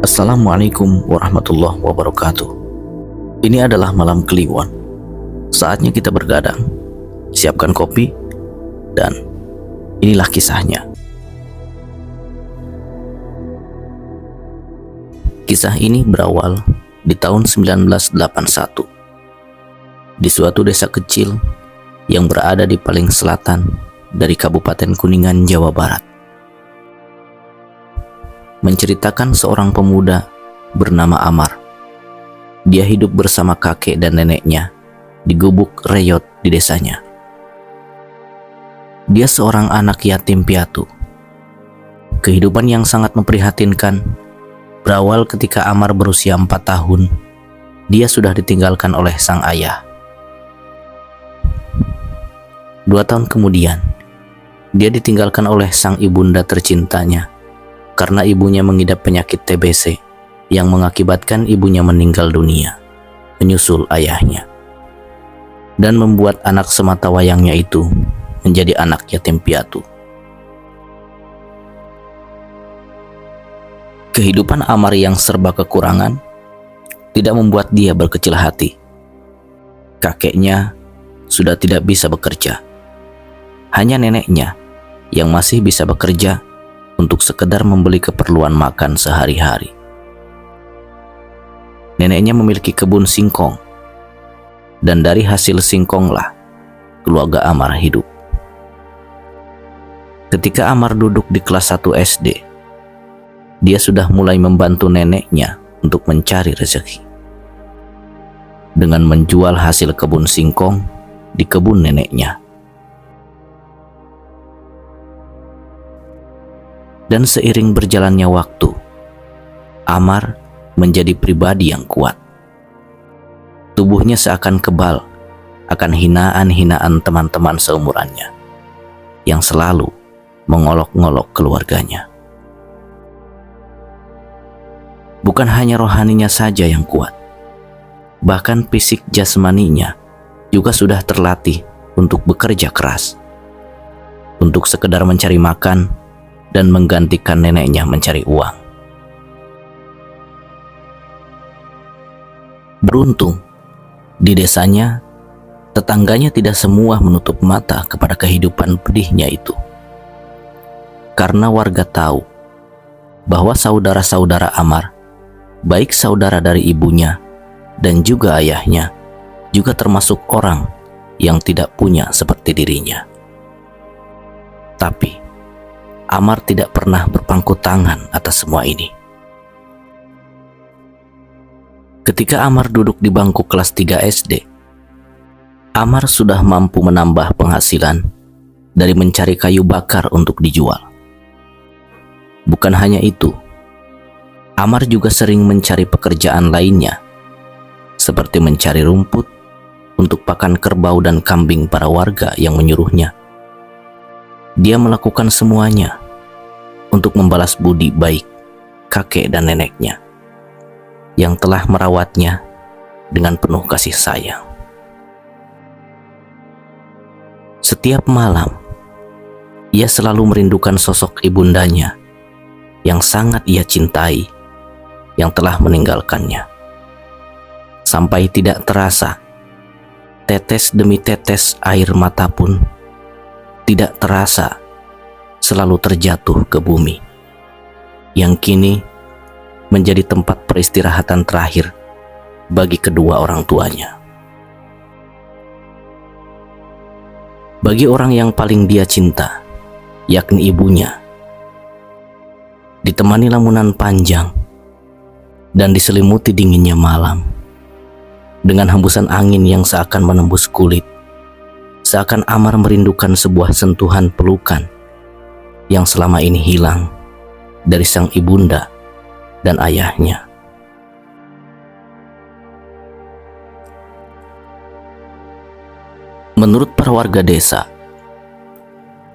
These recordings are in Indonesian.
Assalamualaikum warahmatullahi wabarakatuh. Ini adalah malam Kliwon. Saatnya kita bergadang. Siapkan kopi dan inilah kisahnya. Kisah ini berawal di tahun 1981 di suatu desa kecil yang berada di paling selatan dari Kabupaten Kuningan, Jawa Barat. Menceritakan seorang pemuda bernama Amar. Dia hidup bersama kakek dan neneknya di gubuk reyot di desanya. Dia seorang anak yatim piatu. Kehidupan yang sangat memprihatinkan berawal ketika Amar berusia 4 tahun. Dia sudah ditinggalkan oleh sang ayah. 2 tahun kemudian, dia ditinggalkan oleh sang ibunda tercintanya karena ibunya mengidap penyakit TBC yang mengakibatkan ibunya meninggal dunia menyusul ayahnya, dan membuat anak semata wayangnya itu menjadi anak yatim piatu. Kehidupan Amar yang serba kekurangan tidak membuat dia berkecil hati. Kakeknya sudah tidak bisa bekerja. Hanya neneknya yang masih bisa bekerja untuk sekedar membeli keperluan makan sehari-hari. Neneknya memiliki kebun singkong, dan dari hasil singkonglah keluarga Amar hidup. Ketika Amar duduk di kelas 1 SD, dia sudah mulai membantu neneknya untuk mencari rezeki dengan menjual hasil kebun singkong di kebun neneknya. Dan seiring berjalannya waktu, Amar menjadi pribadi yang kuat. Tubuhnya seakan kebal akan hinaan-hinaan teman-teman seumurannya yang selalu mengolok-ngolok keluarganya. Bukan hanya rohaninya saja yang kuat, bahkan fisik jasmaninya juga sudah terlatih untuk bekerja keras, untuk sekedar mencari makan dan menggantikan neneknya mencari uang. Beruntung, di desanya, tetangganya tidak semua menutup mata kepada kehidupan pedihnya itu. Karena warga tahu bahwa saudara-saudara Amar, baik saudara dari ibunya dan juga ayahnya, juga termasuk orang yang tidak punya seperti dirinya. Tapi Amar tidak pernah berpangku tangan atas semua ini. Ketika Amar duduk di bangku kelas 3 SD, Amar sudah mampu menambah penghasilan dari mencari kayu bakar untuk dijual. Bukan hanya itu, Amar juga sering mencari pekerjaan lainnya, seperti mencari rumput untuk pakan kerbau dan kambing para warga yang menyuruhnya. Dia melakukan semuanya untuk membalas budi baik kakek dan neneknya yang telah merawatnya dengan penuh kasih sayang. Setiap malam, ia selalu merindukan sosok ibundanya yang sangat ia cintai, yang telah meninggalkannya. Sampai tidak terasa, tetes demi tetes air mata pun tidak terasa selalu terjatuh ke bumi, yang kini menjadi tempat peristirahatan terakhir bagi kedua orang tuanya. Bagi orang yang paling dia cinta, yakni ibunya, ditemani lamunan panjang dan diselimuti dinginnya malam, dengan hembusan angin yang seakan menembus kulit, seakan Amar merindukan sebuah sentuhan pelukan yang selama ini hilang dari sang ibunda dan ayahnya. Menurut para warga desa,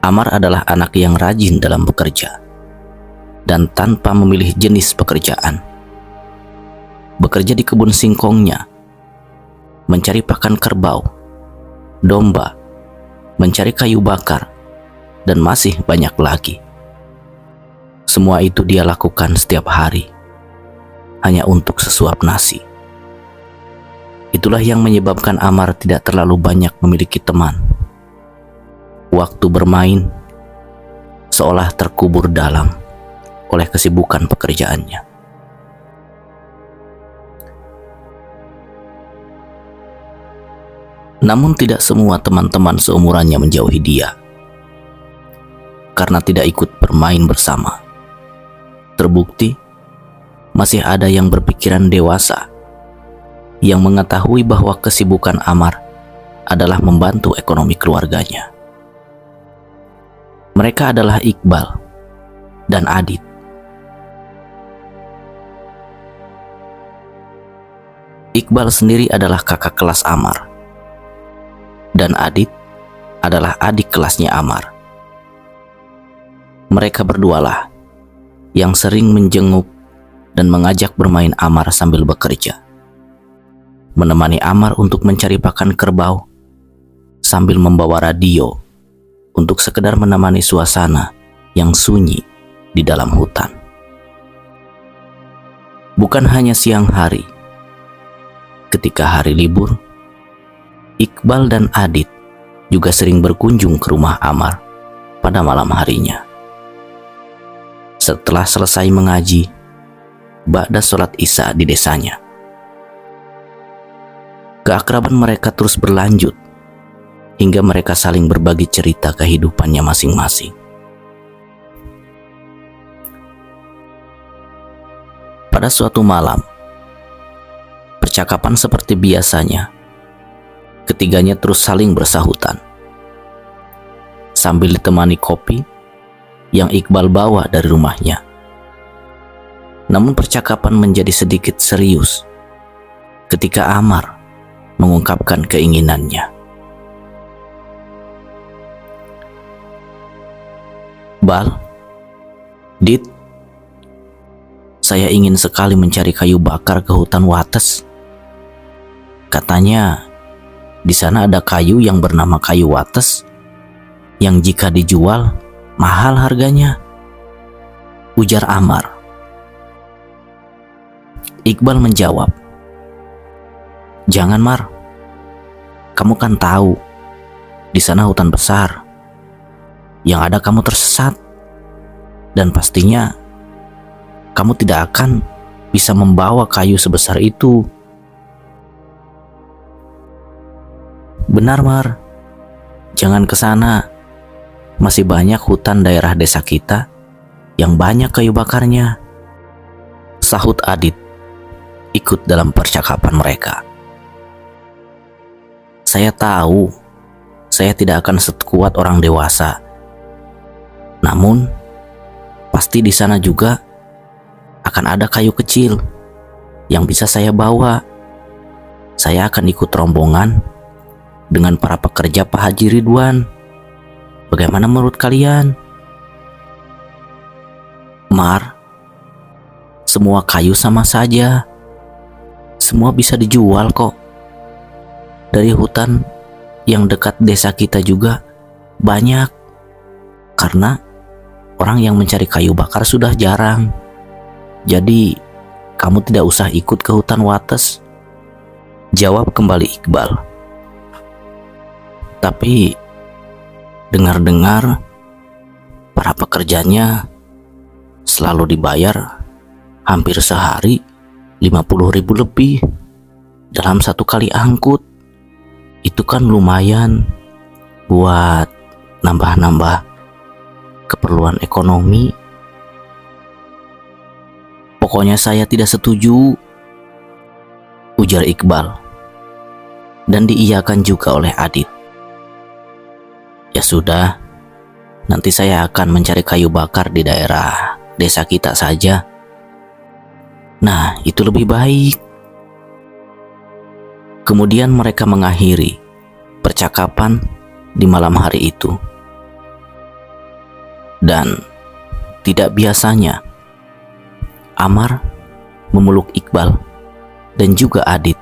Amar adalah anak yang rajin dalam bekerja dan tanpa memilih jenis pekerjaan. Bekerja di kebun singkongnya, mencari pakan kerbau, domba, mencari kayu bakar, dan masih banyak lagi. Semua itu dia lakukan setiap hari hanya untuk sesuap nasi. Itulah yang menyebabkan Amar tidak terlalu banyak memiliki teman. Waktu bermain seolah terkubur dalam oleh kesibukan pekerjaannya. Namun tidak semua teman-teman seumurannya menjauhi dia karena tidak ikut bermain bersama. Terbukti, masih ada yang berpikiran dewasa yang mengetahui bahwa kesibukan Amar adalah membantu ekonomi keluarganya. Mereka adalah Iqbal dan Adit. Iqbal sendiri adalah kakak kelas Amar, dan Adit adalah adik kelasnya Amar. Mereka berdualah yang sering menjenguk dan mengajak bermain Amar sambil bekerja, menemani Amar untuk mencari pakan kerbau sambil membawa radio untuk sekedar menemani suasana yang sunyi di dalam hutan. Bukan hanya siang hari, ketika hari libur, Iqbal dan Adit juga sering berkunjung ke rumah Amar pada malam harinya. Setelah selesai mengaji, ba'da sholat Isya di desanya, keakraban mereka terus berlanjut hingga mereka saling berbagi cerita kehidupannya masing-masing. Pada suatu malam, percakapan seperti biasanya, ketiganya terus saling bersahutan sambil ditemani kopi yang Iqbal bawa dari rumahnya. Namun percakapan menjadi sedikit serius ketika Amar mengungkapkan keinginannya. "Bal, Dit, saya ingin sekali mencari kayu bakar ke hutan Wates. Katanya di sana ada kayu yang bernama kayu Wates yang jika dijual mahal harganya," ujar Amar. Iqbal menjawab, "Jangan, Mar. Kamu kan tahu di sana hutan besar. Yang ada kamu tersesat dan pastinya kamu tidak akan bisa membawa kayu sebesar itu." "Benar, Mar. Jangan ke sana. Masih banyak hutan daerah desa kita yang banyak kayu bakarnya," sahut Adit ikut dalam percakapan mereka. "Saya tahu saya tidak akan sekuat orang dewasa. Namun pasti di sana juga akan ada kayu kecil yang bisa saya bawa. Saya akan ikut rombongan dengan para pekerja Pak Haji Ridwan. Bagaimana menurut kalian?" "Mar, semua kayu sama saja. Semua bisa dijual kok. Dari hutan yang dekat desa kita juga banyak. Karena orang yang mencari kayu bakar sudah jarang. Jadi kamu tidak usah ikut ke hutan Wates," jawab kembali Iqbal. "Tapi dengar-dengar para pekerjanya selalu dibayar hampir sehari 50.000 lebih dalam satu kali angkut. Itu kan lumayan buat nambah-nambah keperluan ekonomi." "Pokoknya saya tidak setuju," ujar Iqbal, dan diiyakan juga oleh Adit. "Ya sudah, nanti saya akan mencari kayu bakar di daerah desa kita saja." "Nah, itu lebih baik." Kemudian mereka mengakhiri percakapan di malam hari itu. Dan tidak biasanya, Amar memeluk Iqbal dan juga Adit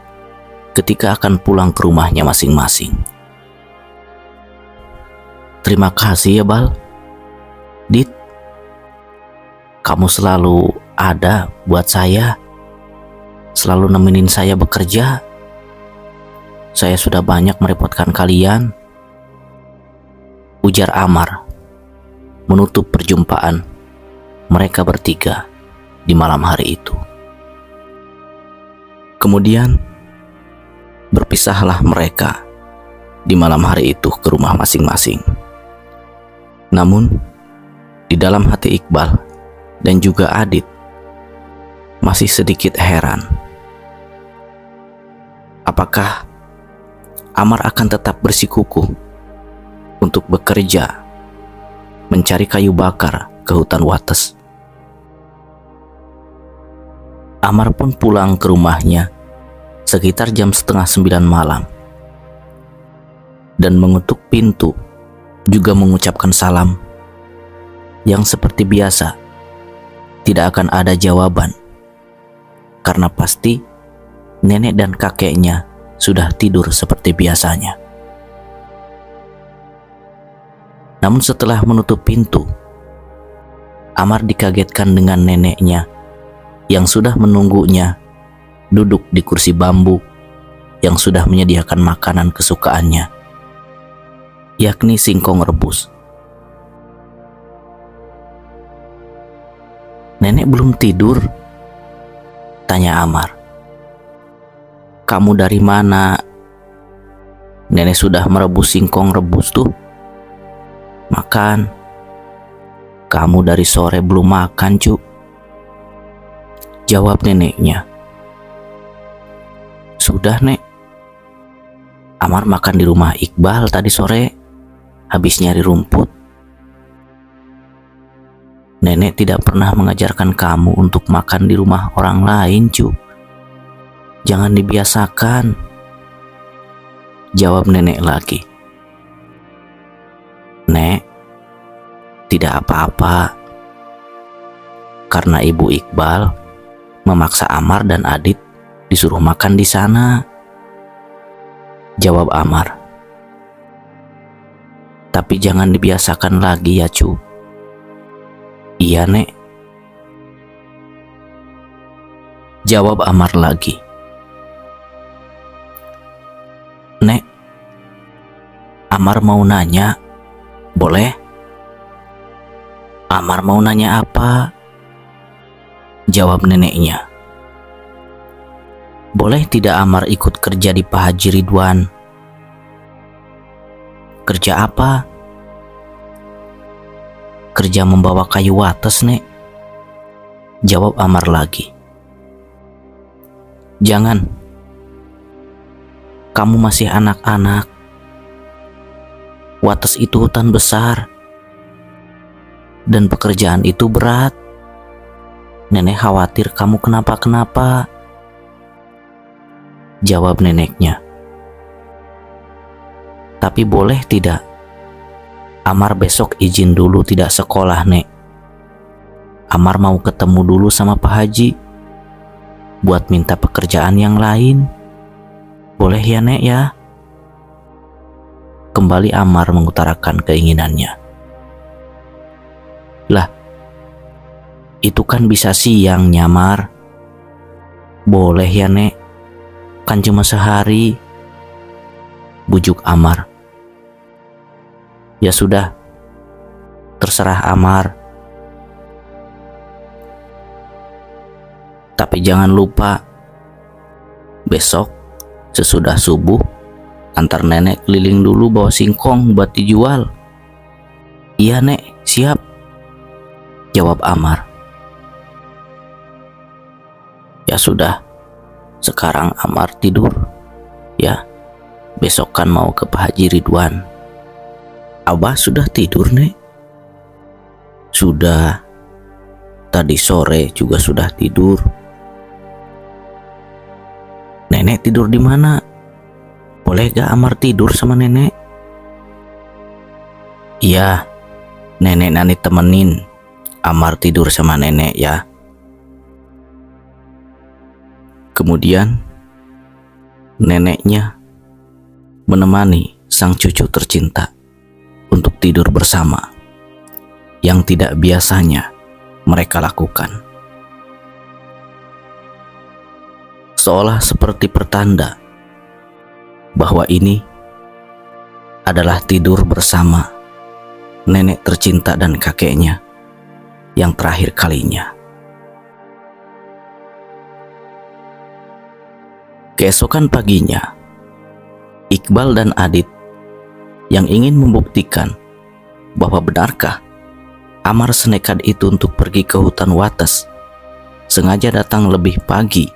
ketika akan pulang ke rumahnya masing-masing. "Terima kasih ya, Bal. Dit, kamu selalu ada buat saya selalu nemenin saya bekerja. Saya sudah banyak merepotkan kalian, ujar Amar menutup perjumpaan mereka bertiga di malam hari itu. Kemudian berpisahlah mereka di malam hari itu ke rumah masing-masing. Namun di dalam hati Iqbal dan juga Adit masih sedikit heran. Apakah Amar akan tetap bersikukuh untuk bekerja mencari kayu bakar ke hutan Wates? Amar pun pulang ke rumahnya sekitar jam 8:30 malam dan mengetuk pintu, juga mengucapkan salam yang seperti biasa tidak akan ada jawaban, karena pasti nenek dan kakeknya sudah tidur seperti biasanya. Namun setelah menutup pintu, Amar dikagetkan dengan neneknya yang sudah menunggunya duduk di kursi bambu yang sudah menyediakan makanan kesukaannya, yakni singkong rebus. "Nenek belum tidur?" tanya Amar. "Kamu dari mana? Nenek sudah merebus singkong rebus tuh. Makan. Kamu dari sore belum makan, Cuk," jawab neneknya. "Sudah, Nek. Amar makan di rumah Iqbal tadi sore, habis nyari rumput. Nenek tidak pernah mengajarkan kamu untuk makan di rumah orang lain, Cuk. Jangan dibiasakan," jawab nenek lagi. "Nek, tidak apa-apa. Karena Ibu Iqbal memaksa Amar dan Adit disuruh makan di sana," jawab Amar. "Tapi jangan dibiasakan lagi ya, Cu." "Iya, Nek," jawab Amar lagi. "Nek, Amar mau nanya, boleh?" "Amar mau nanya apa?" jawab neneknya. "Boleh tidak Amar ikut kerja di Pak Haji Ridwan?" "Kerja apa?" "Kerja membawa kayu wates, Nek," jawab Amar lagi. "Jangan. Kamu masih anak-anak. Wates itu hutan besar. Dan pekerjaan itu berat. Nenek khawatir kamu kenapa-kenapa," jawab neneknya. "Tapi boleh tidak Amar besok izin dulu tidak sekolah, Nek. Amar mau ketemu dulu sama Pak Haji buat minta pekerjaan yang lain. Boleh ya, Nek ya?" Kembali Amar mengutarakan keinginannya. "Lah, itu kan bisa siang, Nyamar." "Boleh ya, Nek. Kan cuma sehari," bujuk Amar. "Ya sudah, terserah Amar. Tapi jangan lupa, besok sesudah subuh antar nenek keliling dulu bawa singkong buat dijual." "Iya, Nek, siap," jawab Amar. "Ya sudah, sekarang Amar tidur ya. Besok kan mau ke Pak Haji Ridwan." "Abah sudah tidur, Nek?" "Sudah. Tadi sore juga sudah tidur." "Nenek tidur di mana? Boleh gak Amar tidur sama nenek?" "Iya, nenek nanti temenin Amar tidur sama nenek ya." Kemudian neneknya menemani sang cucu tercinta untuk tidur bersama, yang tidak biasanya mereka lakukan. seolah seperti pertanda bahwa ini adalah tidur bersama nenek tercinta dan kakeknya yang terakhir kalinya. Keesokan paginya, Iqbal dan Adit yang ingin membuktikan bahwa benarkah Amar senekat itu untuk pergi ke hutan Wates, sengaja datang lebih pagi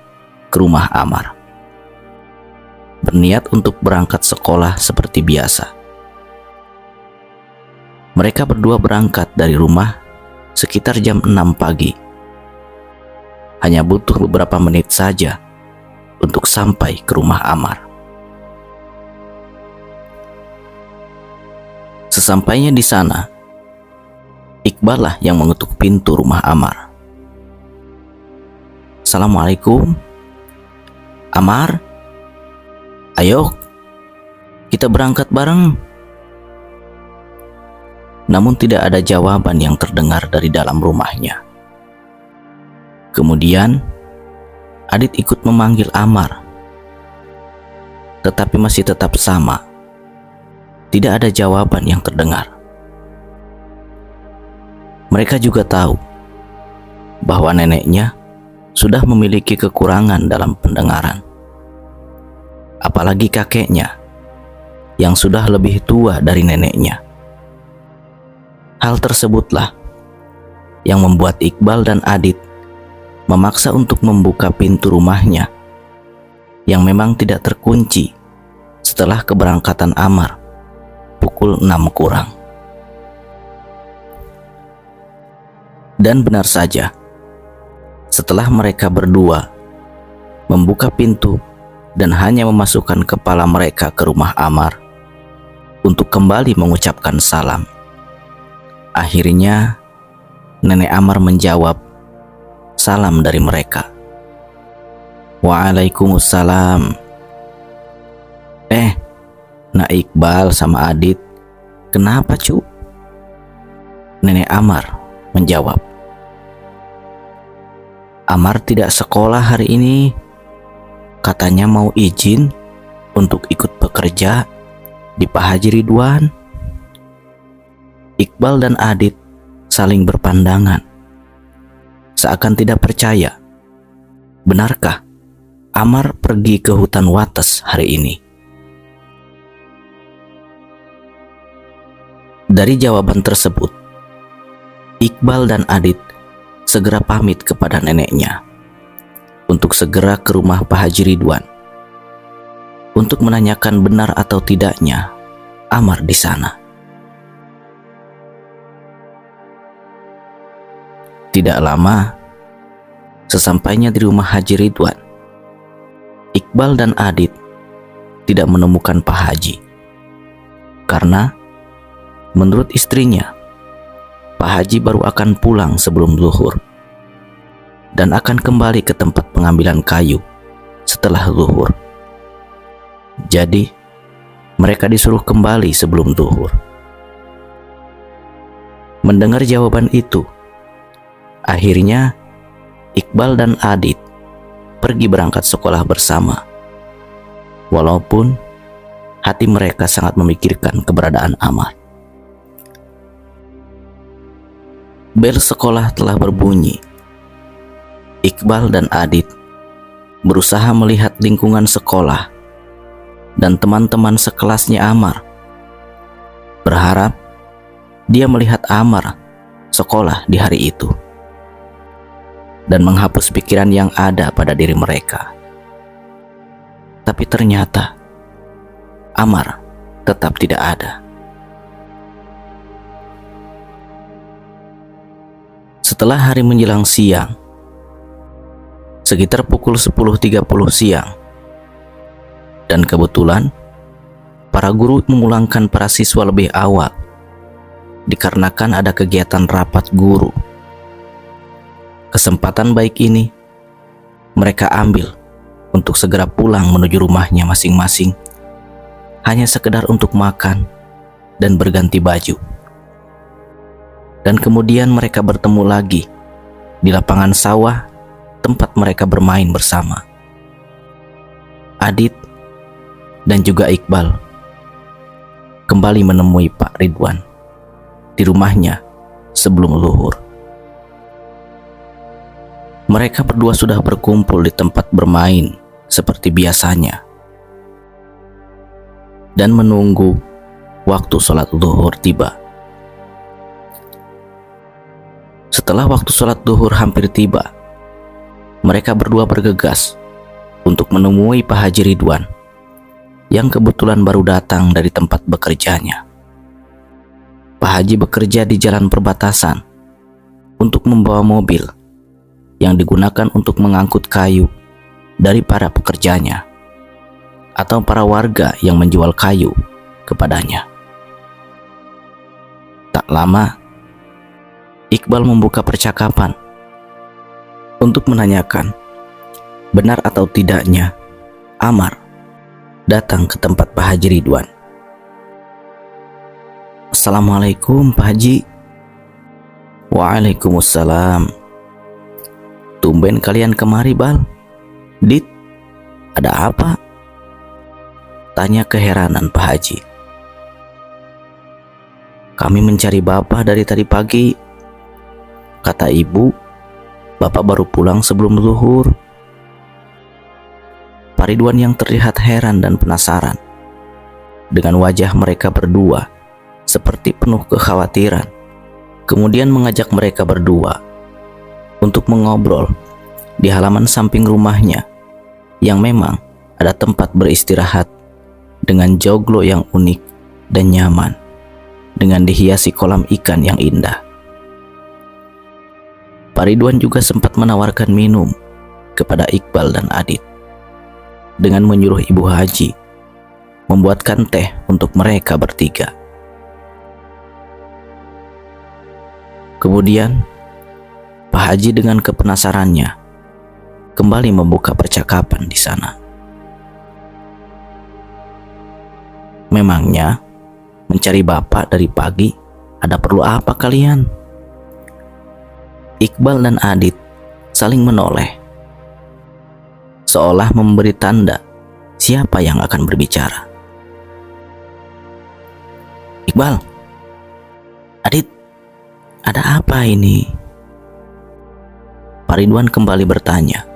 ke rumah Amar, berniat untuk berangkat sekolah seperti biasa. Mereka berdua berangkat dari rumah sekitar jam 6 pagi. Hanya butuh beberapa menit saja untuk sampai ke rumah Amar. Sesampainya di sana, Iqbal lah yang mengetuk pintu rumah Amar. "Assalamualaikum. Amar, ayo kita berangkat bareng." Namun tidak ada jawaban yang terdengar dari dalam rumahnya. Kemudian Adit ikut memanggil Amar, tetapi masih tetap sama. Tidak ada jawaban yang terdengar. Mereka juga tahu bahwa neneknya sudah memiliki kekurangan dalam pendengaran. Apalagi kakeknya yang sudah lebih tua dari neneknya. Hal tersebutlah yang membuat Iqbal dan Adit memaksa untuk membuka pintu rumahnya yang memang tidak terkunci setelah keberangkatan Amar pukul 6 kurang. Dan benar saja, setelah mereka berdua membuka pintu dan hanya memasukkan kepala mereka ke rumah Amar untuk kembali mengucapkan salam, akhirnya nenek Amar menjawab salam dari mereka. "Waalaikumsalam." Nak Iqbal sama Adit, kenapa cu?" Nenek Amar menjawab. "Amar tidak sekolah hari ini. Katanya mau izin untuk ikut bekerja di Pak Haji Ridwan." Iqbal dan Adit saling berpandangan, seakan tidak percaya. Benarkah Amar pergi ke hutan Wates hari ini? Dari jawaban tersebut, Iqbal dan Adit segera pamit kepada neneknya untuk segera ke rumah Pak Haji Ridwan untuk menanyakan benar atau tidaknya Amar di sana. Tidak lama, sesampainya di rumah Haji Ridwan, Iqbal dan Adit tidak menemukan Pak Haji. Karena menurut istrinya, Pak Haji baru akan pulang sebelum zuhur dan akan kembali ke tempat pengambilan kayu setelah zuhur. Jadi, mereka disuruh kembali sebelum zuhur. Mendengar jawaban itu, akhirnya Iqbal dan Adit pergi berangkat sekolah bersama, walaupun hati mereka sangat memikirkan keberadaan Amar. Bel sekolah telah berbunyi. Iqbal dan Adit berusaha melihat lingkungan sekolah dan teman-teman sekelasnya Amar, berharap dia melihat Amar sekolah di hari itu dan menghapus pikiran yang ada pada diri mereka. Tapi ternyata Amar tetap tidak ada. Setelah hari menjelang siang, sekitar pukul 10.30 siang, dan kebetulan para guru memulangkan para siswa lebih awal dikarenakan ada kegiatan rapat guru. Kesempatan baik ini mereka ambil untuk segera pulang menuju rumahnya masing-masing, hanya sekedar untuk makan dan berganti baju. Dan kemudian mereka bertemu lagi di lapangan sawah tempat mereka bermain bersama. Adit, dan juga Iqbal kembali menemui Pak Ridwan di rumahnya sebelum zuhur. Mereka berdua sudah berkumpul di tempat bermain seperti biasanya dan menunggu waktu sholat zuhur tiba. Setelah waktu sholat zuhur hampir tiba, mereka berdua bergegas untuk menemui Pak Haji Ridwan yang kebetulan baru datang dari tempat bekerjanya. Pak Haji bekerja di jalan perbatasan untuk membawa mobil yang digunakan untuk mengangkut kayu dari para pekerjanya atau para warga yang menjual kayu kepadanya. Tak lama, Iqbal membuka percakapan untuk menanyakan benar atau tidaknya Amar datang ke tempat Pak Haji Ridwan. Assalamualaikum Pak Haji. Waalaikumsalam. Tumben kalian kemari, Bal. Dit, ada apa? Tanya keheranan Pak Haji. Kami mencari Bapak dari tadi pagi. Kata ibu, Bapak baru pulang sebelum zuhur. Pak Ridwan yang terlihat heran dan penasaran dengan wajah mereka berdua seperti penuh kekhawatiran, kemudian mengajak mereka berdua untuk mengobrol di halaman samping rumahnya yang memang ada tempat beristirahat dengan joglo yang unik dan nyaman dengan dihiasi kolam ikan yang indah. Pak Ridwan juga sempat menawarkan minum kepada Iqbal dan Adit dengan menyuruh Ibu Haji membuatkan teh untuk mereka bertiga. Kemudian Pak Haji dengan kepenasarannya kembali membuka percakapan di sana. Memangnya mencari Bapak dari pagi ada perlu apa kalian? Iqbal dan Adit saling menoleh seolah memberi tanda siapa yang akan berbicara. Iqbal, Adit, ada apa ini? Pak Ridwan kembali bertanya.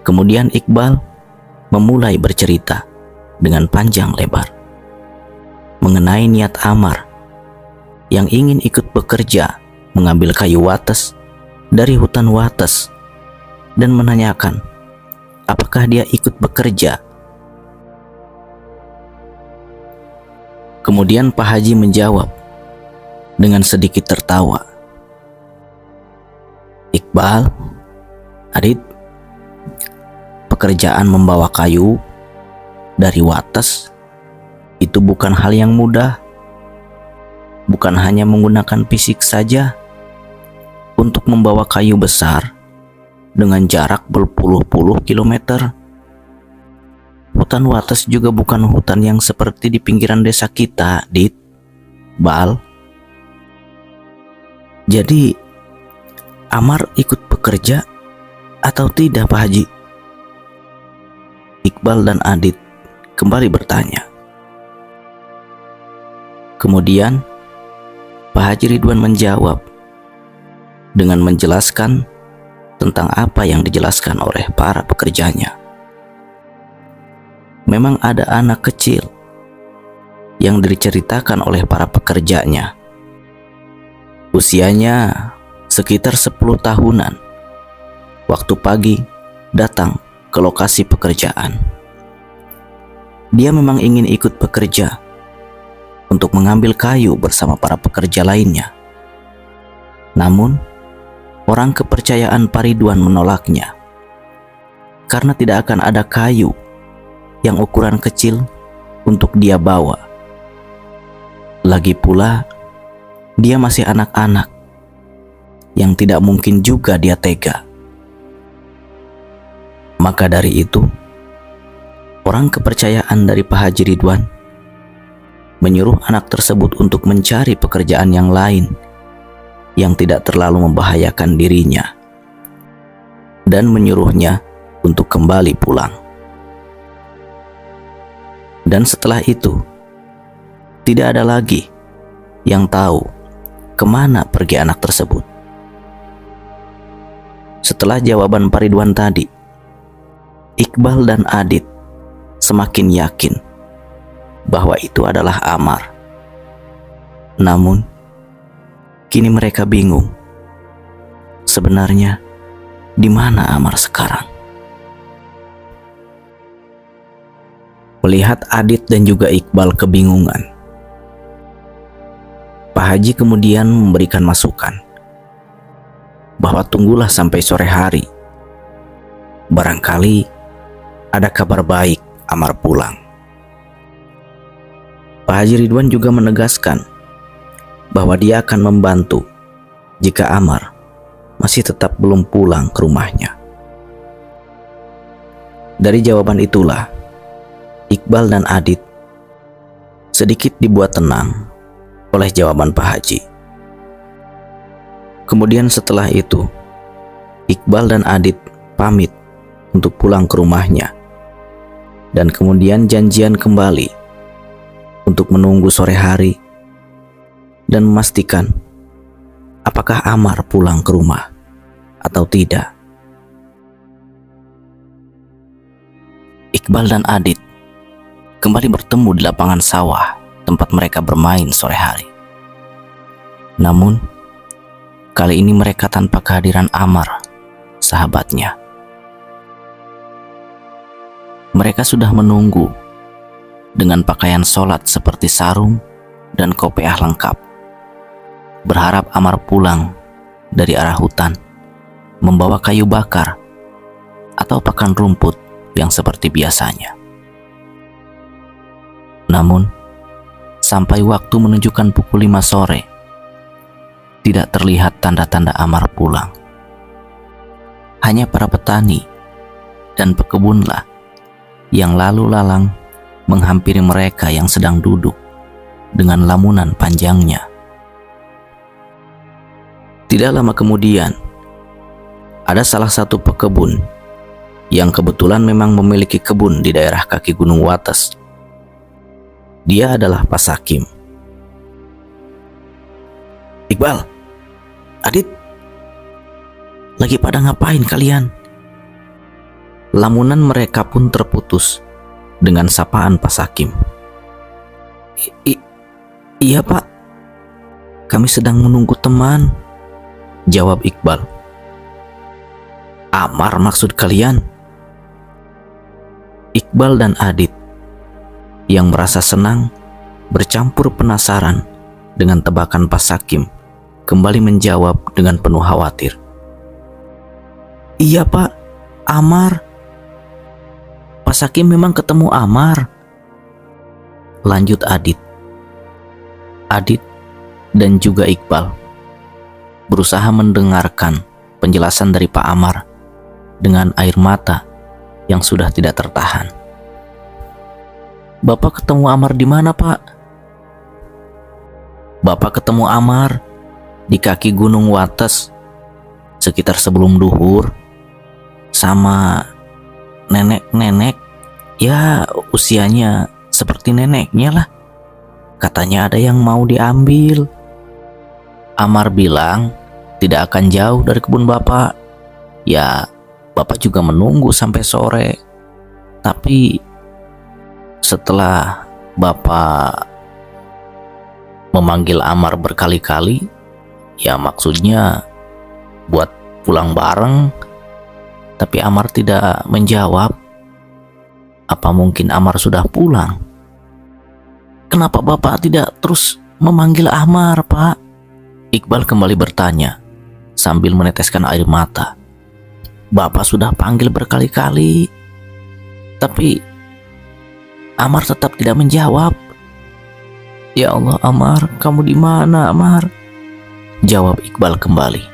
Kemudian Iqbal memulai bercerita dengan panjang lebar mengenai niat Amar yang ingin ikut bekerja mengambil kayu wates dari hutan wates dan menanyakan apakah dia ikut bekerja. Kemudian Pak Haji menjawab dengan sedikit tertawa. Iqbal, Adit, pekerjaan membawa kayu dari wates itu bukan hal yang mudah. Bukan hanya menggunakan fisik saja untuk membawa kayu besar dengan jarak berpuluh-puluh kilometer. Hutan wates juga bukan hutan yang seperti di pinggiran desa kita, Dit, Bal. Jadi, Amar ikut bekerja atau tidak, Pak Haji? Iqbal dan Adit kembali bertanya. Kemudian, Pak Haji Ridwan menjawab dengan menjelaskan tentang apa yang dijelaskan oleh para pekerjanya. Memang ada anak kecil yang diceritakan oleh para pekerjanya. Usianya sekitar 10 tahunan. Waktu pagi datang ke lokasi pekerjaan. Dia memang ingin ikut bekerja untuk mengambil kayu bersama para pekerja lainnya. Namun, orang kepercayaan Pak Ridwan menolaknya karena tidak akan ada kayu yang ukuran kecil untuk dia bawa. Lagi pula, dia masih anak-anak yang tidak mungkin juga dia tega. Maka dari itu, orang kepercayaan dari Pak Haji Ridwan menyuruh anak tersebut untuk mencari pekerjaan yang lain yang tidak terlalu membahayakan dirinya, dan menyuruhnya untuk kembali pulang. Dan setelah itu, tidak ada lagi yang tahu kemana pergi anak tersebut. Setelah jawaban Pak Ridwan tadi, Iqbal dan Adit semakin yakin bahwa itu adalah Amar. Namun, kini mereka bingung. Sebenarnya, di mana Amar sekarang? Melihat Adit dan juga Iqbal kebingungan, Pak Haji kemudian memberikan masukan bahwa tunggulah sampai sore hari. Barangkali ada kabar baik Amar pulang. Pak Haji Ridwan juga menegaskan bahwa dia akan membantu jika Amar masih tetap belum pulang ke rumahnya. Dari jawaban itulah, Iqbal dan Adit sedikit dibuat tenang oleh jawaban Pak Haji. Kemudian setelah itu, Iqbal dan Adit pamit untuk pulang ke rumahnya dan kemudian janjian kembali untuk menunggu sore hari dan memastikan apakah Amar pulang ke rumah atau tidak. Iqbal dan Adit kembali bertemu di lapangan sawah tempat mereka bermain sore hari. Namun, kali ini mereka tanpa kehadiran Amar, sahabatnya. Mereka sudah menunggu dengan pakaian sholat seperti sarung dan kopiah lengkap, berharap Amar pulang dari arah hutan, membawa kayu bakar atau pakan rumput yang seperti biasanya. Namun, sampai waktu menunjukkan pukul 5 sore, tidak terlihat tanda-tanda Amar pulang. Hanya para petani dan pekebunlah yang lalu lalang menghampiri mereka yang sedang duduk dengan lamunan panjangnya. Tidak lama kemudian, ada salah satu pekebun yang kebetulan memang memiliki kebun di daerah kaki Gunung Wates. Dia adalah Pak Sakim. Iqbal, Adit, lagi pada ngapain kalian? Lamunan mereka pun terputus dengan sapaan Pak Sakim. Iya Pak, kami sedang menunggu teman, jawab Iqbal. Amar maksud kalian? Iqbal dan Adit yang merasa senang bercampur penasaran dengan tebakan Pak Sakim kembali menjawab dengan penuh khawatir. Iya Pak, Amar. Pak Sakim memang ketemu Amar, lanjut Adit. Adit dan juga Iqbal berusaha mendengarkan penjelasan dari Pak Amar dengan air mata yang sudah tidak tertahan. Bapak ketemu Amar di mana, Pak? Bapak ketemu Amar di kaki Gunung Wates sekitar sebelum duhur sama nenek-nenek, ya usianya seperti neneknya lah. Katanya ada yang mau diambil. Amar bilang tidak akan jauh dari kebun Bapak. Ya, Bapak juga menunggu sampai sore. Tapi setelah Bapak memanggil Amar berkali-kali, ya maksudnya buat pulang bareng, tapi Amar tidak menjawab. Apa mungkin Amar sudah pulang? Kenapa Bapak tidak terus memanggil Amar, Pak? Iqbal kembali bertanya sambil meneteskan air mata. Bapak sudah panggil berkali-kali, tapi Amar tetap tidak menjawab. Ya Allah, Amar, kamu di mana, Amar? Jawab Iqbal kembali.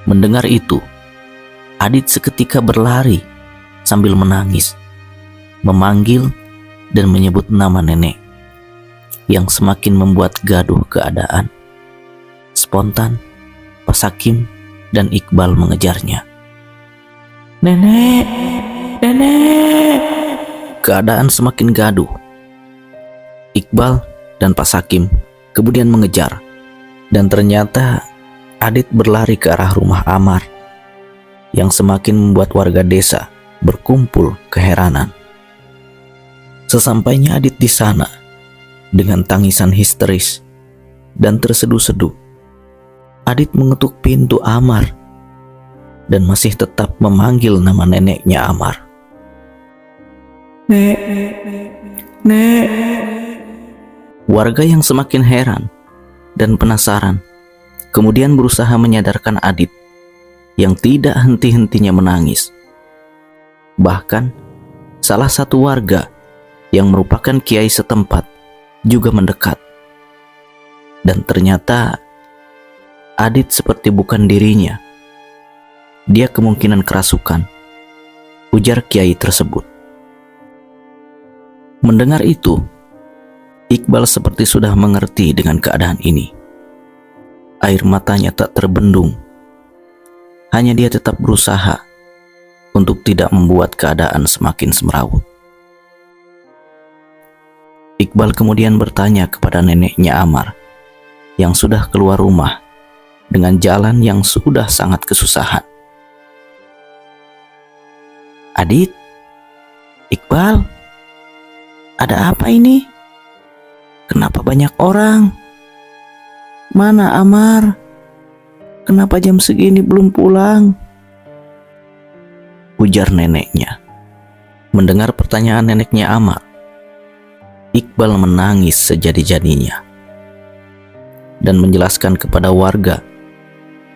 Mendengar itu, Adit seketika berlari sambil menangis, memanggil dan menyebut nama nenek, yang semakin membuat gaduh keadaan. Spontan, Pak Sakim dan Iqbal mengejarnya. Nenek, nenek. Keadaan semakin gaduh. Iqbal dan Pak Sakim kemudian mengejar, dan ternyata Adit berlari ke arah rumah Amar, yang semakin membuat warga desa berkumpul keheranan. Sesampainya Adit di sana, dengan tangisan histeris dan terseduh-seduh, Adit mengetuk pintu Amar dan masih tetap memanggil nama neneknya Amar. Nek, nek. Warga yang semakin heran dan penasaran kemudian berusaha menyadarkan Adit yang tidak henti-hentinya menangis. Bahkan salah satu warga yang merupakan kiai setempat juga mendekat. Dan ternyata Adit seperti bukan dirinya. Dia kemungkinan kerasukan, ujar kiai tersebut. Mendengar itu, Iqbal seperti sudah mengerti dengan keadaan ini. Air matanya tak terbendung. Hanya dia tetap berusaha untuk tidak membuat keadaan semakin semrawut. Iqbal kemudian bertanya kepada neneknya Amar yang sudah keluar rumah dengan jalan yang sudah sangat kesusahan. Adit, Iqbal, ada apa ini? Kenapa banyak orang? Mana Amar? Kenapa jam segini belum pulang? Ujar neneknya. Mendengar pertanyaan neneknya Amar, Iqbal menangis sejadi-jadinya dan menjelaskan kepada warga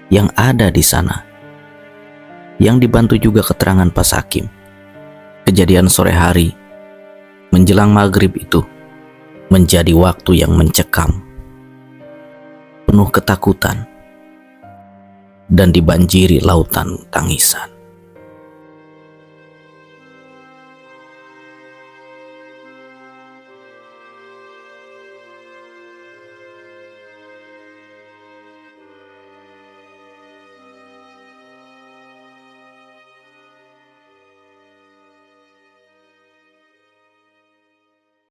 yang ada di sana, yang dibantu juga keterangan Pak Sakim. Kejadian sore hari menjelang maghrib itu menjadi waktu yang mencekam, penuh ketakutan, dan dibanjiri lautan tangisan.